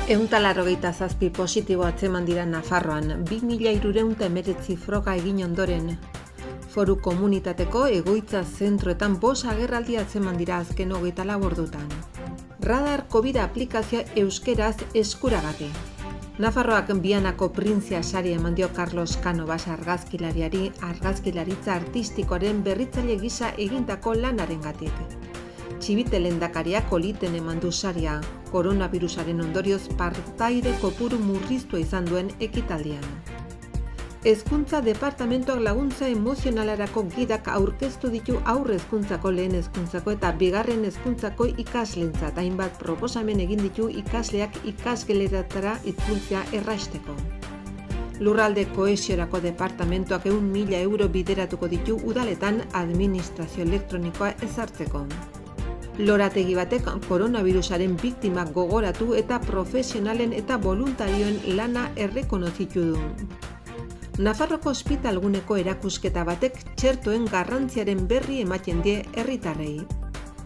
187 positibo atzeman dira Nafarroan, 2.319 froga egin ondoren. Foru komunitateko egoitza zentroetan 5 agerraldi atzeman dira azken 24 ordutan. Radar COVID aplikazioa euskeraz eskuragarri. Nafarroak Bianako Printzia sari eman dio Carlos Canovas argazkilariari argazkilaritza artistikoaren berritzaile gisa egindako lanarengatik. Txibite lehendakariak oliten eman du saria, koronavirusaren ondorioz partaide kopuru murriztua izan duen ekitaldian. Hezkuntza departamentuak laguntza emozionalerako gidak aurkeztu ditu haur hezkuntzako, lehen hezkuntzako eta bigarren hezkuntzako ikasleentzat, hainbat proposamen egin ditu ikasleak ikasgeletatara itzultzea erraisteko. Lurralde kohesiorako departamentuak 100.000 euro bideratuko ditu udaletan administrazio elektronikoa ezartzeko. Lorategi batek koronavirusaren biktimak gogoratu eta profesionalen eta voluntarioen lana errekonozitu du. Nafarroko ospitalguneko erakusketa batek txertoen garrantziaren berri ematen die herritarrei.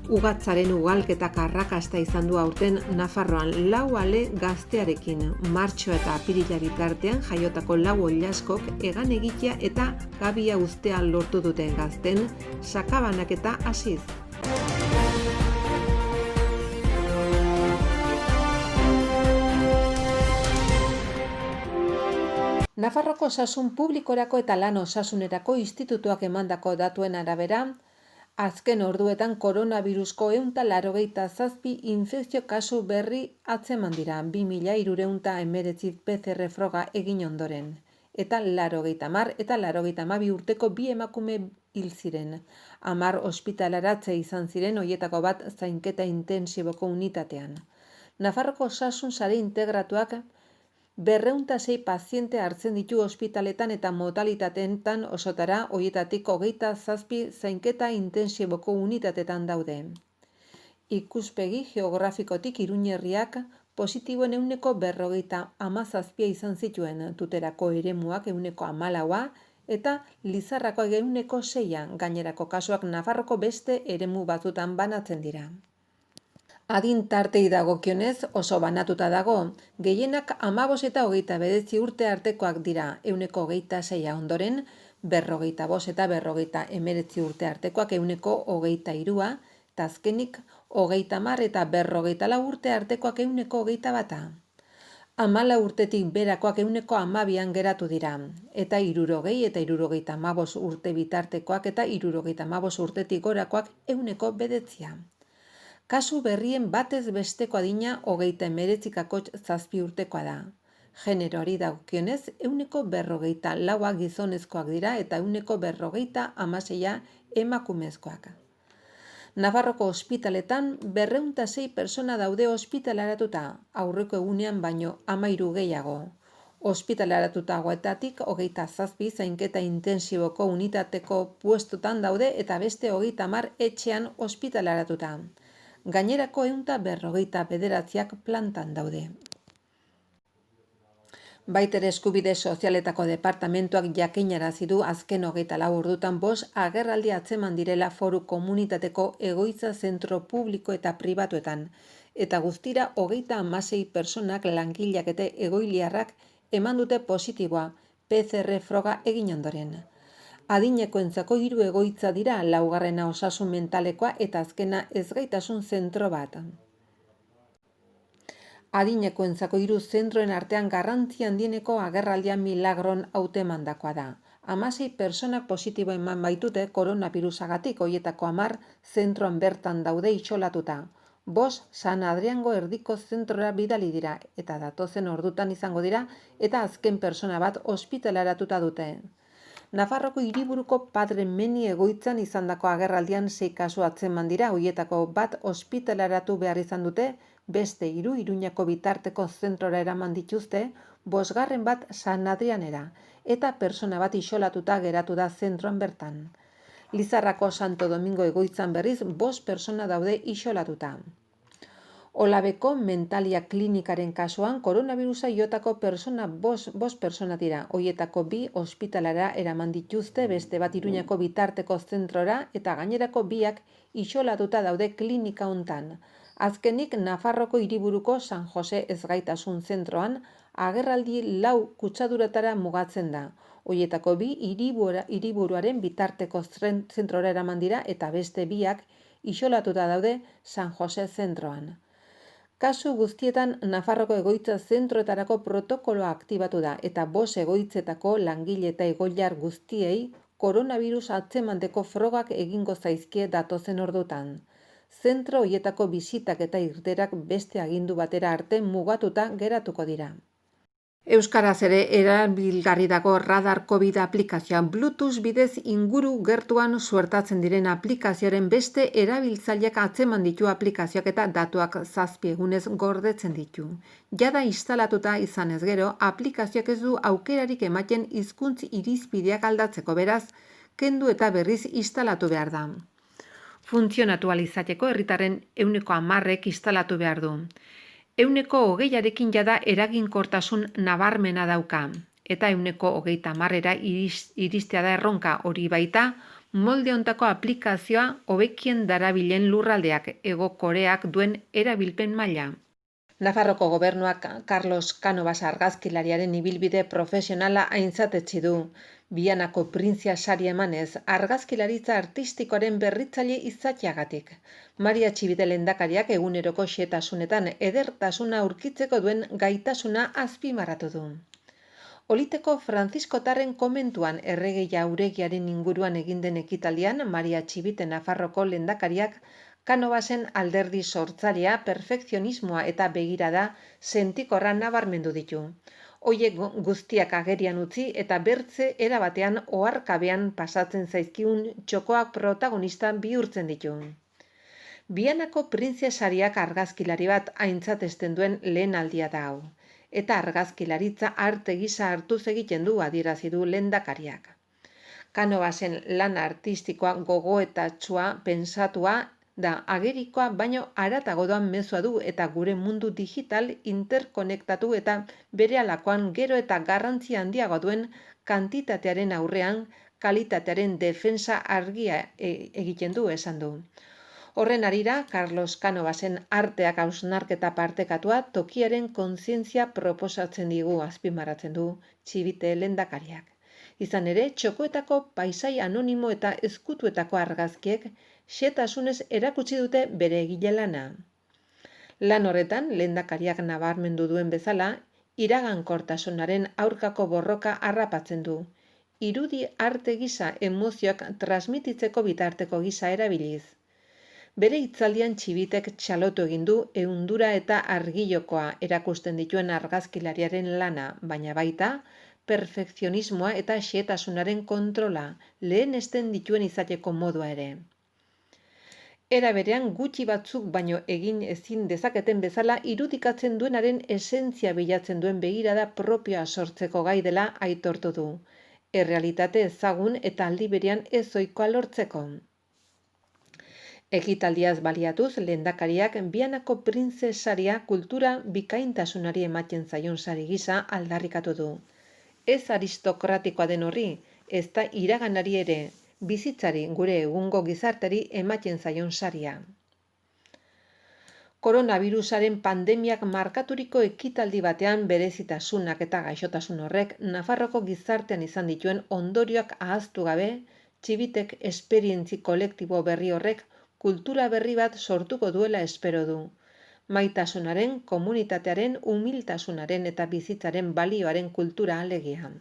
Ugatzaren ugalketak arrakasta izan du aurten Nafarroan 4 ale gaztearekin. Martxo eta apirila bitartean jaiotako 4 oilaskok egan egitea eta gabia uztea lortu duten gazten sakabanaketa hasiz. Nafarroko Osasun Publikorako eta Lan Osasunerako Institutuak emandako datuen arabera, azken orduetan koronavirusko 187 infekzio kasu berri atzeman dira 2.319 PCR froga egin ondoren, eta 80 eta 82 urteko 2 emakume hil ziren. 10 ospitalaratze izan ziren, horietako bat zainketa intensiboko unitatean. Nafarroko Osasun Sare Integratuak 206 paziente hartzen ditu ospitaletan eta modalitateetan osotara, horietatik 27 zainketa intensiboko unitatetan daude. Ikuspegi geografikotik Iruñerriak positiboen 47 izan zituen, Tuterako eremuak 14 eta Lizarrakoak 6, gainerako kasuak Nafarroko beste eremu batzutan banatzen dira. Adin tartei dagokionez oso banatuta dago, gehienak 15 eta 29 urte artekoak dira, 26 ondoren, 45 eta 59 urte artekoak 23, eta azkenik 30 eta 44 urte artekoak 21. 14 urtetik berakoak 12 geratu dira, eta 60 eta 75 urte bitartekoak eta 75 urtetik gorakoak 9. Kasu berrien batez besteko adina 39,7 urtekoa da. Generoari dagokionez 44 gizonezkoak dira eta 46 emakumezkoak. Nafarroko ospitaletan 206 persona daude ospitalaratuta, aurreko egunean baino 13 gehiago. Ospitalaratutagoetatik 27 zainketa intensiboko unitateko puestotan daude eta beste 30 etxean ospitalaratuta. Gainerako 159 plantan daude. Baitere eskubide sozialetako departamentuak jakinarazi du azken 24 ordutan 5 agerraldi atzeman direla foru komunitateko egoitza zentro publiko eta pribatuetan, eta guztira 36 personak langileak eta egoiliarrak eman dute positiboa PCR froga egin ondoren. Adinekoentzako 3 egoitza dira, 4. osasun mentalekoa eta azkena ezgaitasun zentro bat. Adinekoentzako 3 zentroen artean garrantzi handieneko agerraldian Milagron hautemandakoa da. 16 personak positibo eman baitute koronavirusagatik, horietako 10 zentroan bertan daude isolatuta. 5 San Adriango erdiko zentrora bidali dira, eta datozen ordutan izango dira, eta azken persona bat ospitalaratuta dute. Nafarroko hiriburuko Padre Meni egoitzan izandako agerraldian 6 kasu atzeman dira, horietako bat ospitalaratu behar izan dute, beste 3 Iruñako bitarteko zentrora eraman dituzte, 5. bat San Adrianera, eta persona bat isolatuta geratu da zentroan bertan. Lizarrako Santo Domingo egoitzan berriz 5 persona daude isolatuta. Olabeko Mentalia klinikaren kasuan koronavirusa jotako persona 5 persona dira, horietako 2 ospitalara eraman dituzte, beste bat Iruñako bitarteko zentrora eta gainerako 2 isolatuta daude klinika hontan. Azkenik, Nafarroko hiriburuko San Jose Ezgaitasun Zentroan agerraldi 4 kutsaduratara mugatzen da. Horietako 2 hiriburuaren bitarteko zentrora eraman dira eta beste 2 isolatuta daude San Jose Zentroan. Kasu guztietan, Nafarroko egoitza zentroetarako protokoloa aktibatu da eta 5 egoitzetako langile eta egoilar guztiei koronavirus atzemandeko frogak egingo zaizkie datozen ordutan. Zentro horietako bisitak eta irteerak beste agindu batera arte mugatuta geratuko dira. Euskaraz ere erabilgarri dago Radar COVID aplikazioa. Bluetooth bidez inguru gertuan suertatzen diren aplikazioaren beste erabiltzaileak atzeman ditu aplikazioak eta datuak 7 egunez gordetzen ditu. Jada instalatuta izanez gero, aplikazioak ez du aukerarik ematen hizkuntz irizpideak aldatzeko, beraz, kendu eta berriz instalatu behar da. Funtzionatu ahal izateko herritarren 10%ek instalatu behar du. 20%arekin jada eraginkortasun nabarmena dauka, eta 30%era iristea da erronka, hori baita molde hontako aplikazioa hobekien darabilen lurraldeak, Hego Koreak duen erabilpen maila. Nafarroko gobernuak Carlos Canovas argazkilariaren ibilbide profesionala aintzatetsi du. Vianako Printzia saria emanez, argazkilaritza artistikoaren berritzaile izateagatik. Maria Txibite lehendakariak eguneroko xehetasunetan edertasuna aurkitzeko duen gaitasuna azpimarratu du. Oliteko Franziskotarren komentuan errege jauregiaren inguruan egin den ekitaldian, Maria Txibite Nafarroko lehendakariak Canovasen alderdi sortzailea, perfekzionismoa eta begirada sentikorra nabarmendu ditu. Hoiek guztiak agerian utzi eta bertze erabatean oharkabean pasatzen zaizkigun txokoak protagonista bihurtzen ditu. Vianako Printzia sariak argazkilari bat aintzatesten duen lehen aldia da hau, eta argazkilaritza arte gisa hartuz egiten du adierazi du lehendakariak. Canovasen lan artistikoa gogoetatsua pentsatua da agerikoa baino haratago doan mezua du eta gure mundu digital interkonektatu eta berehalakoan gero eta garrantzia handiago duen kantitatearen aurrean kalitatearen defensa argia egiten du esan du. Horren harira, Carlos Canovasen arteak hausnarketa partekatua tokiaren kontzientzia proposatzen digu azpimarratzen du Txibite lehendakariak. Izan ere, txokoetako paisai anonimo eta ezkutuetako argazkiek xehetasunez erakutsi dute bere egile lana. Lan horretan, lehendakariak nabarmendu duen bezala, iragankortasunaren aurkako borroka harrapatzen du. Irudi arte gisa emozioak transmititzeko bitarteko gisa erabiliz. Bere hitzaldian Txibitek txalotu egin du ehundura eta argilokoa erakusten dituen argazkilariaren lana, baina baita perfekzionismoa eta xehetasunaren kontrola, lehenesten dituen izateko modua ere. Era berean gutxi batzuk baino egin ezin dezaketen bezala irudikatzen duenaren esentzia bilatzen duen begirada propioa sortzeko gai dela aitortu du. Errealitate ezagun eta aldi berean ez ohikoa lortzeko. Ekitaldiaz baliatuz, lehendakariak Vianako Printzia saria kultura bikaintasunari ematen zaion sari gisa aldarrikatu du. Ez aristokratikoa den horri, ez da iraganari ere, bizitzari gure egungo gizarteri ematen zaion saria. Koronavirusaren pandemiak markaturiko ekitaldi batean berezitasunak eta gaixotasun horrek Nafarroko gizartean izan dituen ondorioak ahaztu gabe, Txibitek esperientzi kolektibo berri horrek kultura berri bat sortuko duela espero du. Maitasunaren, komunitatearen, humiltasunaren eta bizitzaren balioaren kultura alegia.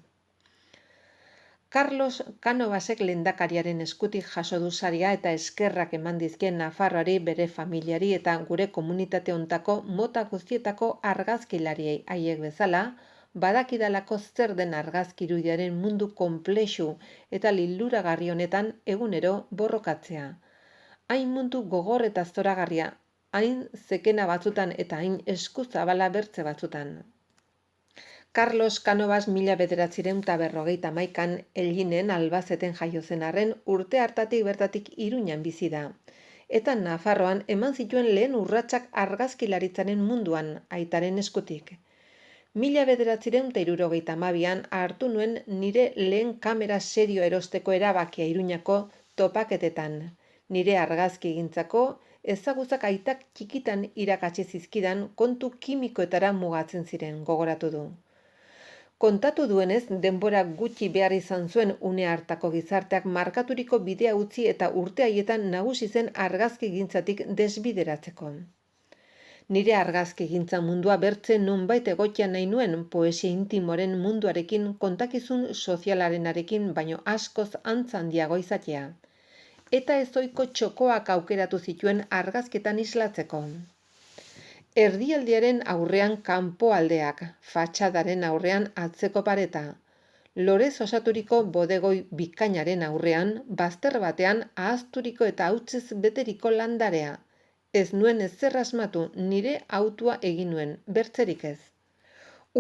Carlos Canovasek lehendakariaren eskutik jaso du saria eta eskerrak eman dizkien Nafarroari, bere familiari eta gure komunitate hontako mota guztietako argazkilariei haiek bezala, badakidalako zer den argazkirudiaren mundu konplexu eta liluragarri honetan egunero borrokatzea. Hain mundu gogor eta zoragarria, hain zekena batzutan eta hain eskuzabala bertze batzutan. Carlos Canovas 1951an Elginen Albazeten jaio zen arren urte hartatik bertatik Iruñan bizi da. Eta Nafarroan eman zituen lehen urratsak argazkilaritzaren munduan aitaren eskutik. 1972an hartu nuen nire lehen kamera serio erosteko erabakia Iruñako topaketetan. Nire argazkigintzako ezagutzak aitak txikitan irakatsi zizkidan kontu kimikoetara mugatzen ziren, gogoratu du. Kontatu duenez, denbora gutxi behar izan zuen une hartako gizarteak markaturiko bidea utzi eta urte haietan nagusi zen argazkigintzatik desbideratzeko. Nire argazkigintza mundua bertze nonbait egokia nahi nuen poesia intimoren munduarekin kontakizun sozialarenarekin baino askoz antza handiago izatea. Eta ezoiko txokoak aukeratu zituen argazketan islatzeko. Erdialdearen aurrean kanpoaldeak, fatxadaren aurrean atzeko pareta. Lorez osaturiko bodegoi bikainaren aurrean, bazter batean ahazturiko eta hautsez beteriko landarea. Ez nuen ezer asmatu, nire autua egin nuen, bertzerik ez.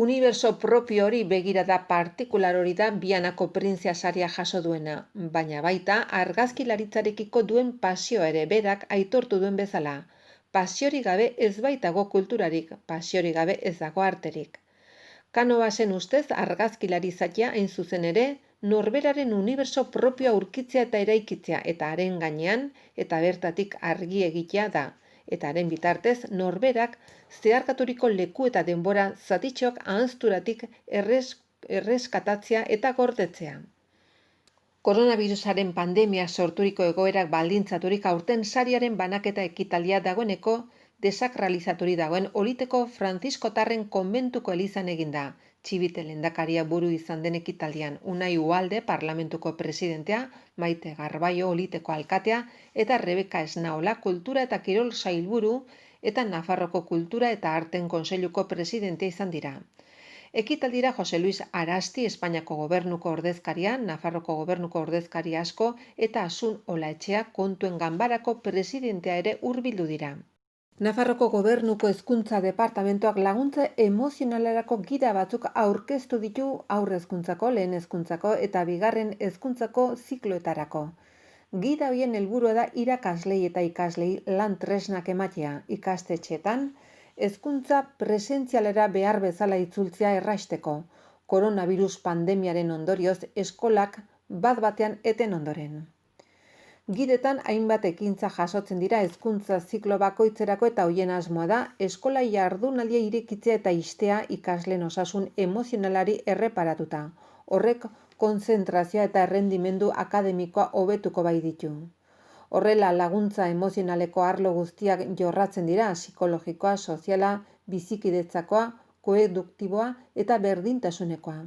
Uniberso propio hori begirada partikular hori da Bianako Printzea saria jaso duena, baina baita argazkilaritzarekiko duen pasio ere berak aitortu duen bezala. Pasiorik gabe ez baitago kulturarik, pasiorik gabe ez dago arterik. Canovasen ustez argazkilari izatea hain zuzen ere, norberaren uniberso propioa aurkitzea eta eraikitzea eta haren gainean eta bertatik argi egitea da. Eta haren bitartez norberak zeharkaturiko leku eta denbora zatitxok ahanzturatik erreskatatzea eta gordetzea. Koronavirusaren pandemia sorturiko egoerak baldintzaturik aurten sariaren banaketa ekitaldia dagoeneko desakralizaturik dagoen Oliteko Franziskotarren konbentuko elizan eginda. Txibite lehendakaria buru izan den ekitaldian Unai Ugalde parlamentuko presidentea, Maite Garbaio Oliteko alkatea eta Rebeka Esnaola kultura eta kirol sailburu eta Nafarroko kultura eta arten kontseiluko presidentea izan dira. Ekitaldira Jose Luis Arasti Espainiako gobernuko ordezkaria, Nafarroko gobernuko ordezkaria asko eta Asun Olaetxea kontuen ganbarako presidentea ere hurbildu dira. Nafarroko gobernuko hezkuntza departamentoak laguntza emozionalerako gida batzuk aurkeztu ditu haur hezkuntzako, lehen hezkuntzako eta bigarren hezkuntzako zikloetarako. Gida horien helburua da irakaslei eta ikaslei lan tresnak ematea ikastetxeetan, hezkuntza presentzialera behar bezala itzultzea erraisteko, koronavirus pandemiaren ondorioz eskolak bat-batean eten ondoren. Gidetan hainbat ekintza jasotzen dira hezkuntza ziklo bakoitzerako eta hoien asmoa da eskola jardunaldia irekitzea eta ixtea ikasleen osasun emozionalari erreparatuta. Horrek konzentrazioa eta errendimendu akademikoa hobetuko bai ditu. Horrela laguntza emozionaleko arlo guztiak jorratzen dira, psikologikoa, soziala, bizikidetzakoa, koeduktiboa eta berdintasunekoa.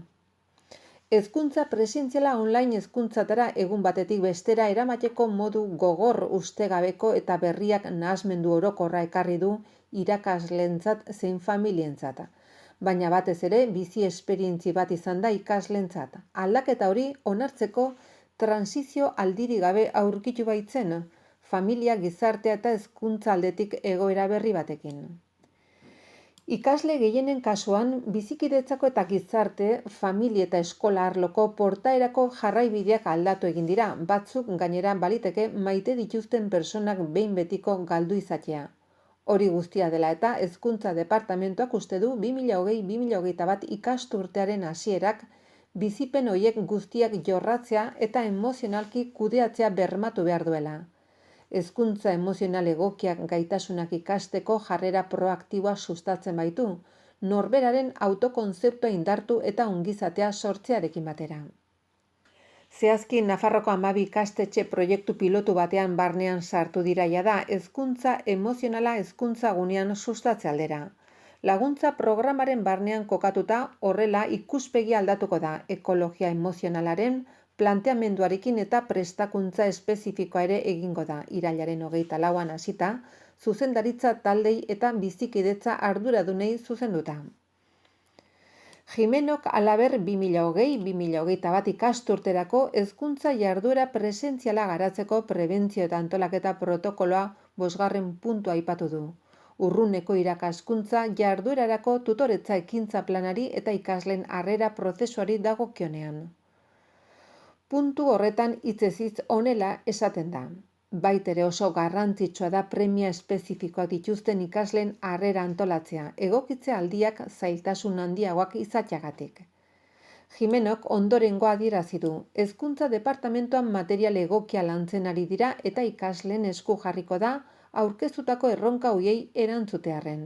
Hezkuntza presentziala online hezkuntzatara egun batetik bestera eramateko modu gogor ustegabeko eta berriak nahasmendu orokorra ekarri du irakaslentzat zein familientzat. Baina batez ere bizi esperientzi bat izan da ikaslentzat. Aldaketa hori onartzeko transizio aldiri gabe aurkitu baitzen, familia, gizartea eta hezkuntza aldetik egoera berri batekin. Ikasle gehienen kasuan, bizikidetzako eta gizarte, familia eta eskola arloko portaerako jarraibideak aldatu egin dira, batzuk gainera baliteke maite dituzten personak behin betiko galdu izatea. Hori guztia dela eta hezkuntza departamentuak uste du 2020-2021 ikasturtearen hasierak bizipen horiek guztiak jorratzea eta emozionalki kudeatzea bermatu behar duela. Hezkuntza emozional egokiak gaitasunak ikasteko jarrera proaktiboa sustatzen baitu, norberaren autokonzeptua indartu eta ongizatea sortzearekin batera. Zehazki Nafarroko 12 ikastetxe proiektu pilotu batean barnean sartu dira jada hezkuntza emozionala hezkuntza gunean sustatze aldera. Laguntza programaren barnean kokatuta horrela ikuspegi aldatuko da ekologia emozionalaren planteamenduarekin eta prestakuntza espezifikoa ere egingo da irailaren 24an hasita, zuzendaritza taldei eta bizikidetza arduradunei zuzenduta. Jimenok halaber 2020-2021 ikasturterako hezkuntza jarduera presentziala garatzeko prebentzio eta antolaketa protokoloa 5. puntua aipatu du. Urruneko irakaskuntza jarduerarako tutoretza ekintza planari eta ikasleen harrera prozesuari dagokionean. Puntu horretan hitzez hitz honela esaten da. Baitere oso garrantzitsua da premia espezifikoak dituzten ikasleen harrera antolatzea, egokitze aldiak zailtasun handiagoak izateagatik. Jimenok ondorengoa adierazi du. Hezkuntza departamentuan material egokia lantzen ari dira eta ikasleen esku jarriko da aurkeztutako erronka horiei erantzutearren.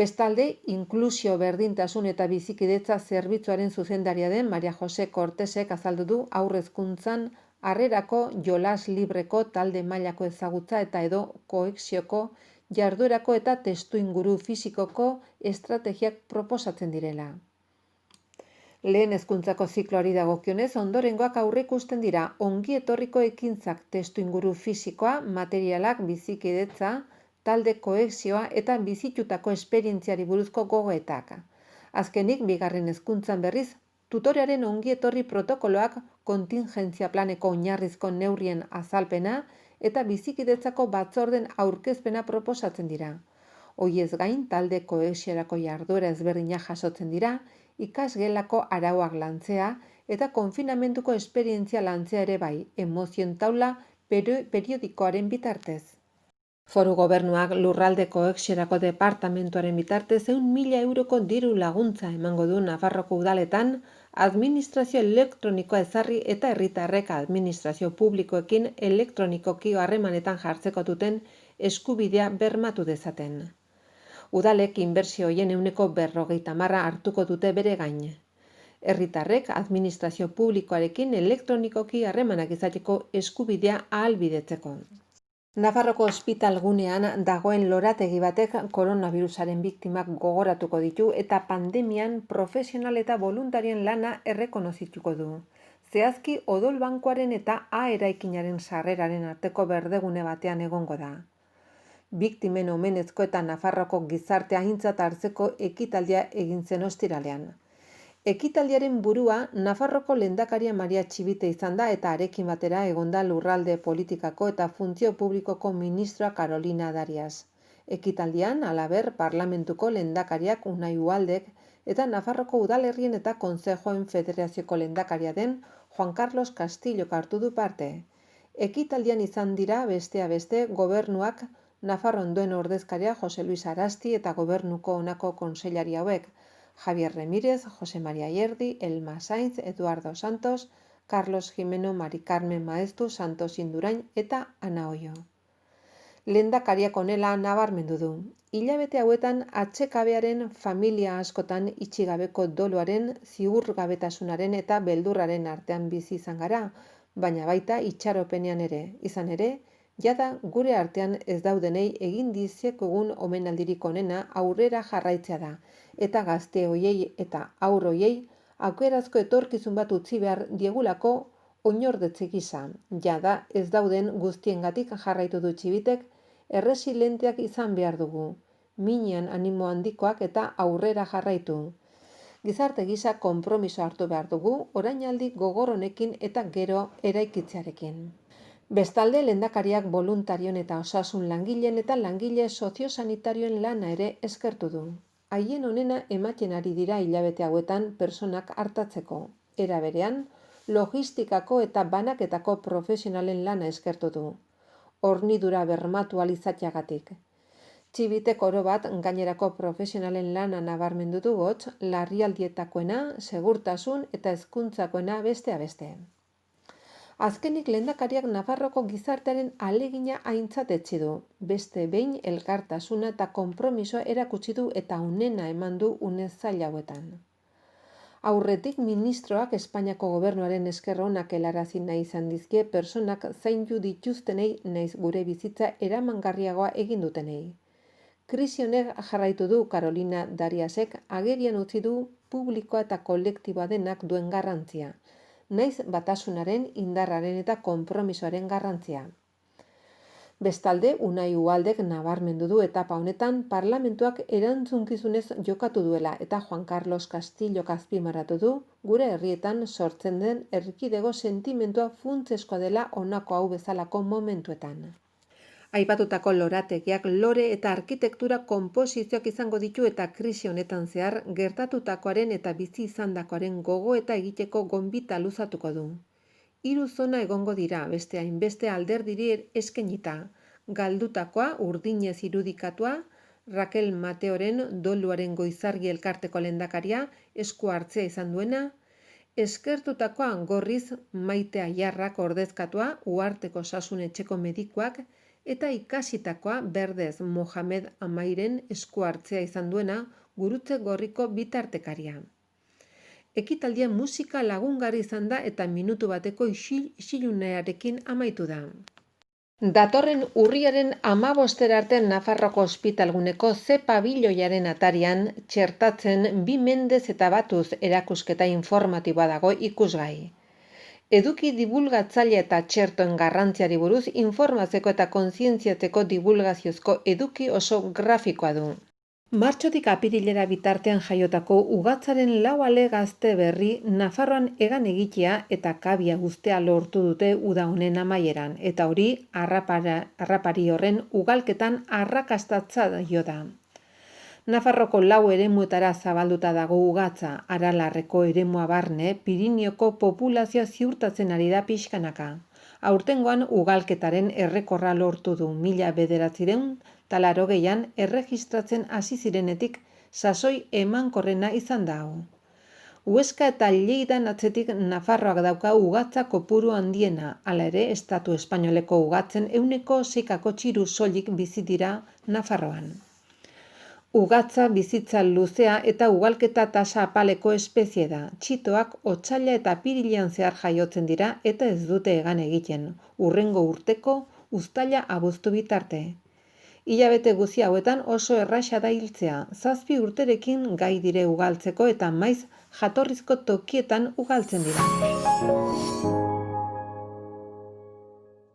Bestalde, inklusio berdintasun eta bizikidetza zerbitzuaren zuzendaria den Maria Jose Cortesek azaldu du haur hezkuntzan harrerako jolas libreko talde mailako ezagutza eta edo koheksioko jarduerako eta testuinguru fisikoko estrategiak proposatzen direla. Lehen hezkuntzako zikloari dagokionez, ondorengoak aurreikusten dira ongi etorriko ekintzak testuinguru fisikoa, materialak, bizikidetza, talde kohesioa eta bizitutako esperientziari buruzko gogoetak. Azkenik, bigarren hezkuntzan berriz, tutorearen ongi etorri protokoloak, kontingentzia planeko oinarrizko neurrien azalpena eta bizikidetzako batzorden aurkezpena proposatzen dira. Hoiez gain, talde kohesiorako jarduera ezberdinak jasotzen dira, ikasgelako arauak lantzea eta konfinamentuko esperientzia lantzea ere bai, emozioen taula periodikoaren bitartez. Foru Gobernuak lurralde kohesiorako departamentuaren bitartez 100.000 euroko diru laguntza emango du Nafarroko udaletan administrazio elektronikoa ezarri eta herritarrek administrazio publikoekin elektronikoki harremanetan jartzeko duten eskubidea bermatu dezaten. Udalek inbertsio horien 40% hartuko dute bere gain. Herritarrek administrazio publikoarekin elektronikoki harremanak izateko eskubidea ahalbidetzeko. Nafarroko ospitalgunean dagoen lorategi batek koronavirusaren biktimak gogoratuko ditu eta pandemian profesional eta voluntarien lana errekonozituko du. Zehazki odol bankuaren eta A eraikinaren sarreraren arteko berdegune batean egongo da. Biktimen omenezko eta Nafarroko gizartea aintzat hartzeko ekitaldia egin zen ostiralean. Ekitaldiaren burua Nafarroko lehendakaria Maria Txibite izan da eta arekin batera egonda lurralde politikako eta funtzio publikoko ministroa Carolina Darias. Ekitaldian, halaber, parlamentuko lehendakariak Unai Uhaldek eta Nafarroko udalerrien eta kontzejoen federazioko lehendakaria den Juan Carlos Castillok hartu du parte. Ekitaldian izan dira besteak beste gobernuak Nafarroan duen ordezkaria Jose Luis Arasti eta gobernuko honako kontseilari hauek, Javier Remírez, Jose María Yerdi, Elma Sainz, Eduardo Santos, Carlos Jimeno, Mari Carmen Maestu, Santos Indurain eta Ana Oio. Lehendakariak honela nabarmendu du. Hilabete hauetan atsekabearen familia askotan itxigabeko doluaren, ziurgabetasunaren eta beldurraren artean bizi izan gara, baina baita itxaropenean ere. Izan ere, jada gure artean ez daudenei egin diziekogun omenaldirik onena aurrera jarraitzea da, eta gazte hoiei eta haur hoiei aukerazko etorkizun bat utzi behar diegulako oinordetze gisa. Jada ez dauden guztiengatik jarraitu du Txibitek, erresilenteak izan behar dugu, minean animo handikoak eta aurrera jarraitu. Gizarte gisa konpromiso hartu behar dugu, orainaldi gogor honekin eta gero eraikitzearekin. Bestalde, lehendakariak voluntarion eta osasun langileen eta langile soziosanitarioen lana ere eskertu du. Haien onena ematen ari dira hilabete hauetan pertsonak hartatzeko. Era berean, logistikako eta banaketako profesionalen lana eskertu du. Hornidura bermatu ahal izateagatik. Txibitek oro bat gainerako profesionalen lana nabarmendu du hots, larrialdietakoena, segurtasun eta hezkuntzakoena besteak beste. Azkenik lehendakariak Nafarroko gizartearen ahalegina aintzat etsi du. Beste behin elkartasuna eta konpromisoa erakutsi du eta onena eman du une zail hauetan. Aurretik ministroak Espainiako gobernuaren esker onak helarazi nahi izan dizkie pertsonak zaindu dituztenei naiz gure bizitza eramangarriagoa egin dutenei. Krisi honek jarraitu du Carolina Dariasek agerian utzi du publikoa eta kolektiboa denak duen garrantzia. Naiz batasunaren, indarraren eta konpromisoaren garrantzia. Bestalde, Unai Uhaldek nabarmendu du etapa honetan parlamentuak erantzunkizunez jokatu duela eta Juan Carlos Castillok azpimarratu du gure herrietan sortzen den erkidego sentimentua funtseskoa dela honako hau bezalako momentuetan. Aipatutako lorategiak lore eta arkitektura konposizioak izango ditu eta krisi honetan zehar gertatutakoaren eta bizi izandakoaren gogo eta egiteko gonbita luzatuko du. 3 zona egongo dira, beste hainbeste alderdiri eskainita. Galdutakoa urdinez irudikatua, Raquel Mateoren doluaren goizargi elkarteko lehendakaria esku hartzea izan duena, Eskertutakoa Gorriz Maite Aiarrak ordezkatua, Uharteko Osasun Etxeko medikuak, eta ikasitakoa Berdez Mohamed Amairen esku hartzea izan duena Gurutze Gorriko bitartekaria. Ekitaldia musika lagungarri izan da eta minutu bateko isilunearekin amaitu da. Datorren urriaren 15 arte Nafarroko ospitalguneko ze pabiloiaren atarian txertatzen 2 mendez eta batuz erakusketa informatiboa dago ikusgai. Eduki divulgatzaile eta txertoen garrantziari buruz informatzeko eta kontzientziatzeko divulgaziozko eduki oso grafikoa du. Martxotik apirilera bitartean jaiotako Ugatzaren 4 ale gazte berri Nafarroan hegan egitea eta kabia uztea lortu dute uda honen amaieran, eta hori harrapari horren ugalketan arrakastatza dio da. Nafarroko 4 eremuetara zabalduta dago Ugatza, Aralarreko eremua barne, Pirinioko populazioa ziurtatzen ari da pixkanaka. Aurtengoan ugalketaren errekorra lortu du 1980an erregistratzen hasi zirenetik sasoi emankorrena izan da hau. Huesca eta Lleidan atzetik Nafarroak dauka ugatza kopuru handiena, hala ere Estatu espainoleko ugatzen 6% txiru soilik bizi dira Nafarroan. Ugatza bizitza luzea eta ugalketa tasa apaleko espezie da. Txitoak otsaila eta apirilean zehar jaiotzen dira eta ez dute hegan egiten, hurrengo urteko uztaila abuztu bitarte. Hilabete guzti hauetan oso erraxa da hiltzea, 7 urterekin gai dire ugaltzeko eta maiz jatorrizko tokietan ugaltzen dira.